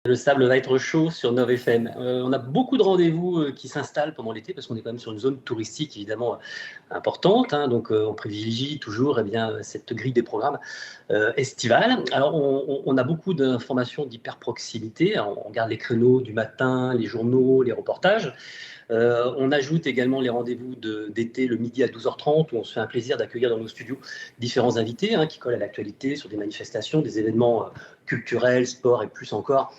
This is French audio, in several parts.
Le sable va être chaud sur Nov FM. On a beaucoup de rendez-vous qui s'installent pendant l'été parce qu'on est quand même sur une zone touristique évidemment importante. Hein, donc on privilégie toujours cette grille des programmes estivale. Alors on a beaucoup d'informations d'hyper proximité. Alors, on regarde les créneaux du matin, les journaux, les reportages. On ajoute également les rendez-vous d'été le midi à 12h30 où on se fait un plaisir d'accueillir dans nos studios différents invités qui collent à l'actualité sur des manifestations, des événements culturels, sport et plus encore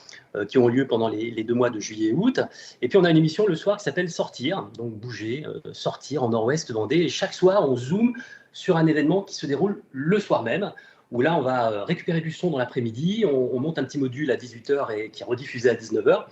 qui ont lieu pendant les 2 mois de juillet et août. Et puis on a une émission le soir qui s'appelle Sortir, donc bouger, sortir en Nord-Ouest Vendée. Et chaque soir, on zoome sur un événement qui se déroule le soir même, où là, on va récupérer du son dans l'après-midi, on monte un petit module à 18h et qui est rediffusé à 19h.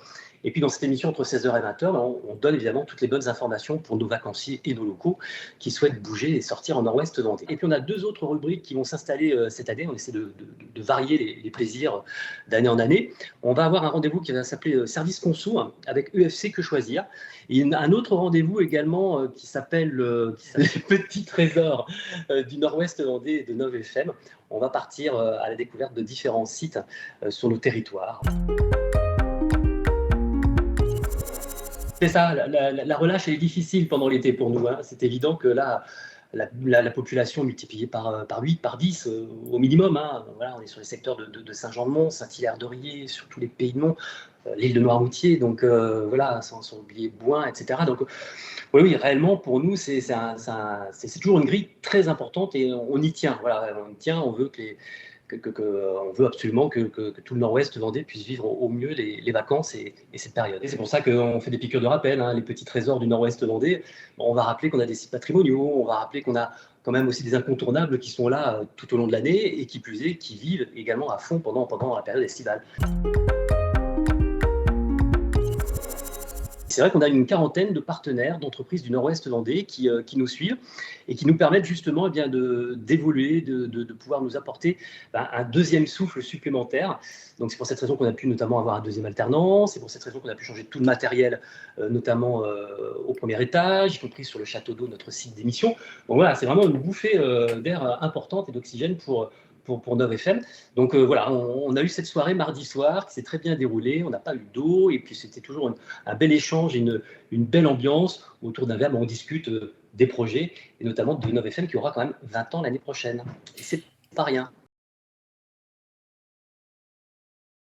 Et puis dans cette émission entre 16h et 20h, on donne évidemment toutes les bonnes informations pour nos vacanciers et nos locaux qui souhaitent bouger et sortir en Nord-Ouest Vendée. Et puis on a 2 autres rubriques qui vont s'installer cette année. On essaie de varier les plaisirs d'année en année. On va avoir un rendez-vous qui va s'appeler Service Conso avec UFC Que Choisir. Et un autre rendez-vous également qui s'appelle Les Petits Trésors du Nord-Ouest Vendée et de Nov FM. On va partir à la découverte de différents sites sur nos territoires. C'est ça, la relâche elle est difficile pendant l'été pour nous. Hein. C'est évident que là, la population multipliée par 8, par 10 au minimum. Hein. Voilà, on est sur les secteurs de Saint-Jean-de-Mont, Saint-Hilaire-de-Riez, sur tous les pays de Mont, l'île de Noirmoutier, donc voilà, sans oublier Bouin, etc. Donc oui, réellement pour nous, c'est toujours une grille très importante et on y tient. Voilà, on y tient, on veut on veut absolument que tout le Nord-Ouest Vendée puisse vivre au mieux les vacances et cette période. Et c'est pour ça qu'on fait des piqûres de rappel, les petits trésors du Nord-Ouest Vendée. Bon, on va rappeler qu'on a des sites patrimoniaux, on va rappeler qu'on a quand même aussi des incontournables qui sont là tout au long de l'année et qui plus est, qui vivent également à fond pendant la période estivale. C'est vrai qu'on a une quarantaine de partenaires, d'entreprises du Nord-Ouest Vendée qui nous suivent et qui nous permettent justement d'évoluer, de pouvoir nous apporter un deuxième souffle supplémentaire. Donc c'est pour cette raison qu'on a pu notamment avoir un deuxième alternant, c'est pour cette raison qu'on a pu changer tout le matériel, notamment au premier étage, y compris sur le château d'eau, notre site d'émission. Donc voilà, c'est vraiment une bouffée d'air importante et d'oxygène pour Nov FM. Donc voilà, on a eu cette soirée mardi soir qui s'est très bien déroulée, on n'a pas eu d'eau et puis c'était toujours un bel échange et une belle ambiance autour d'un verre où on discute des projets et notamment de Nov FM qui aura quand même 20 ans l'année prochaine. Et c'est pas rien.